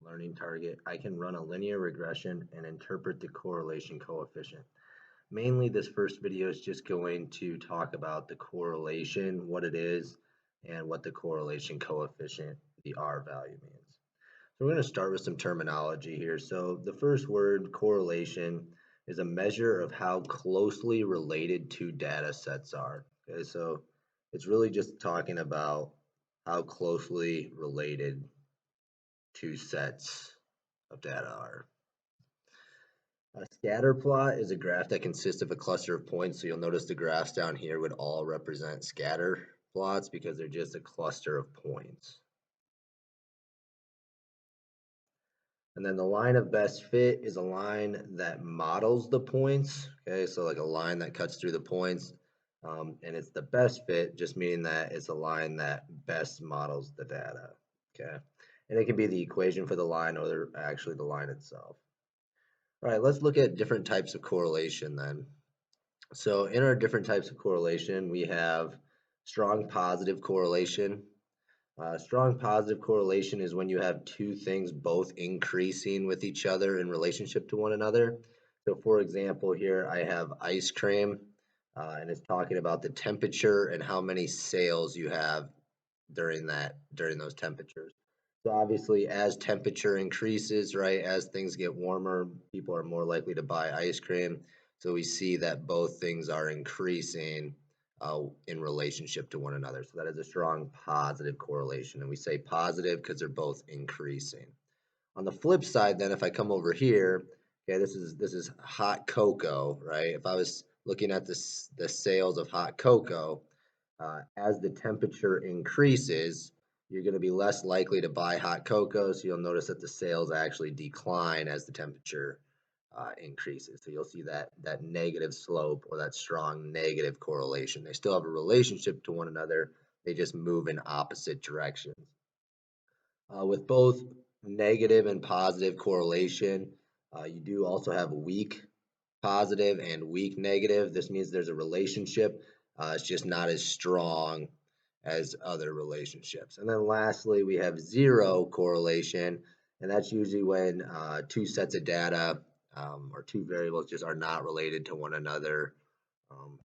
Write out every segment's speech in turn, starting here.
learning target, I can run a linear regression and interpret the correlation coefficient. Mainly this first video is just going to talk about the correlation, what it is, and what the correlation coefficient, the R value, means. So we're going to start with some terminology here. So the first word, correlation, is a measure of how closely related two data sets are. Okay, so it's really just talking about how closely related two sets of data are. A scatter plot is a graph that consists of a cluster of points. So you'll notice the graphs down here would all represent scatter plots because they're just a cluster of points. And then the line of best fit is a line that models the points. Okay, so like a line that cuts through the points. And it's the best fit, just meaning that it's a line that best models the data. Okay, and it can be the equation for the line or actually the line itself. All right, let's look at different types of correlation then. So in our different types of correlation, we have strong positive correlation. Strong positive correlation is when you have two things both increasing with each other in relationship to one another. So for example, here I have ice cream, and it's talking about the temperature and how many sales you have during those temperatures. So obviously, as temperature increases, right, as things get warmer, people are more likely to buy ice cream. So we see that both things are increasing in relationship to one another. So that is a strong positive correlation. And we say positive because they're both increasing. On the flip side, then, if I come over here, okay, this is hot cocoa, right? If I was looking at the sales of hot cocoa, as the temperature increases, you're going to be less likely to buy hot cocoa. So you'll notice that the sales actually decline as the temperature increases. So you'll see that negative slope or that strong negative correlation. They still have a relationship to one another. They just move in opposite directions. With both negative and positive correlation, you do also have weak positive and weak negative. This means there's a relationship. It's just not as strong as other relationships. And then lastly, we have zero correlation, and that's usually when two sets of data or two variables just are not related to one another um,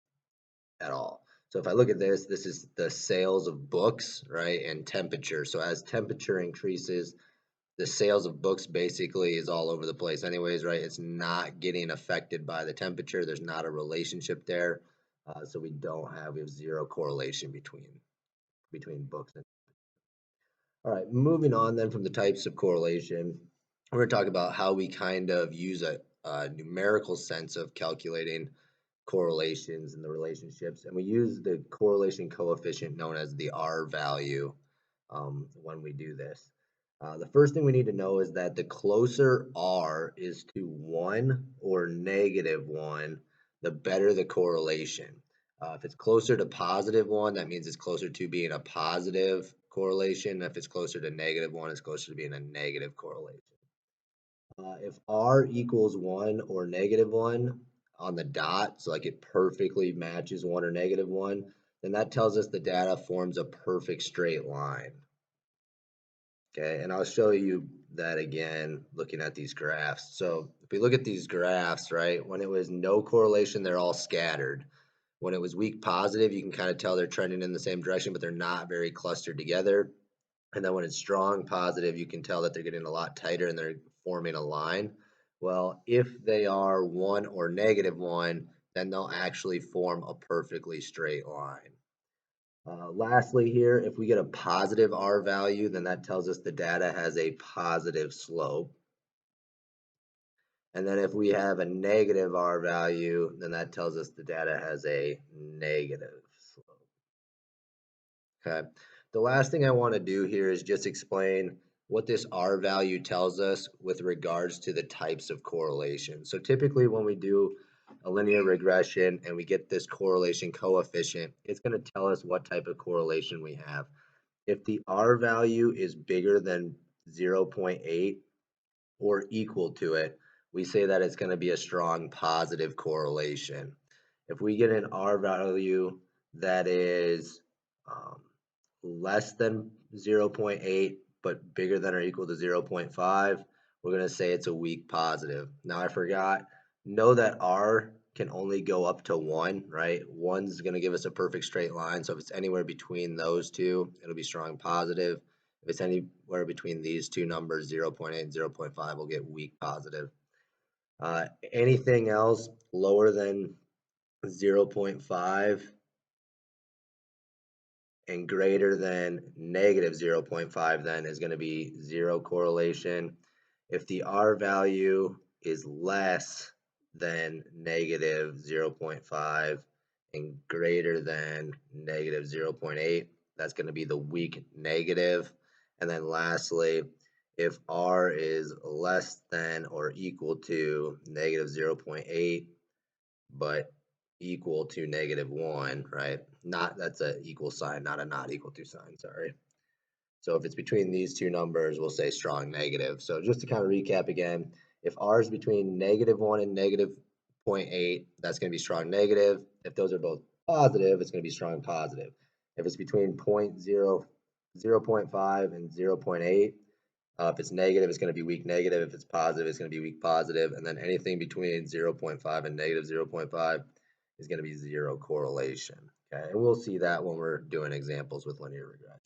at all. So if I look at this is the sales of books, right, and temperature. So as temperature increases, the sales of books basically is all over the place anyways, right? It's not getting affected by the temperature. There's not a relationship there. So we have zero correlation between books and. All right, moving on then from the types of correlation, we're going to talk about how we kind of use a numerical sense of calculating correlations and the relationships. And we use the correlation coefficient known as the R value when we do this. The first thing we need to know is that the closer R is to 1 or -1, the better the correlation. If it's closer to +1, that means it's closer to being a positive correlation. If it's closer to -1, it's closer to being a negative correlation. If R equals 1 or -1 on the dot, so like it perfectly matches 1 or -1, then that tells us the data forms a perfect straight line. Okay, and I'll show you that again looking at these graphs. So if we look at these graphs, right, when it was no correlation, they're all scattered. When it was weak positive, you can kind of tell they're trending in the same direction, but they're not very clustered together. And then when it's strong positive, you can tell that they're getting a lot tighter and they're forming a line. Well, if they are 1 or -1, then they'll actually form a perfectly straight line. Lastly here, if we get a positive R value, then that tells us the data has a positive slope. And then if we have a negative R value, then that tells us the data has a negative slope. Okay. The last thing I want to do here is just explain what this R value tells us with regards to the types of correlation. So typically when we do a linear regression and we get this correlation coefficient, it's going to tell us what type of correlation we have. If the R value is bigger than 0.8 or equal to it, we say that it's going to be a strong positive correlation. If we get an R value that is less than 0.8 but bigger than or equal to 0.5, we're going to say it's a weak positive. Now I forgot, know that R can only go up to 1, right? 1's going to give us a perfect straight line, so if it's anywhere between those two, it'll be strong positive. If it's anywhere between these two numbers, 0.8 and 0.5, we'll get weak positive. Anything else lower than 0.5 and greater than negative 0.5 then is going to be zero correlation. If the R value is less than negative 0.5 and greater than negative 0.8, that's going to be the weak negative. And then lastly, if R is less than or equal to negative 0.8, but equal to negative 1, right? That's a equal sign, not a not equal to sign, sorry. So if it's between these two numbers, we'll say strong negative. So just to kind of recap again, if R is between negative 1 and negative 0.8, that's going to be strong negative. If those are both positive, it's going to be strong positive. If it's between 0.5 and 0.8, if it's negative, it's going to be weak negative. If it's positive, it's going to be weak positive. And then anything between 0.5 and negative 0.5 is going to be zero correlation. Okay, and we'll see that when we're doing examples with linear regression.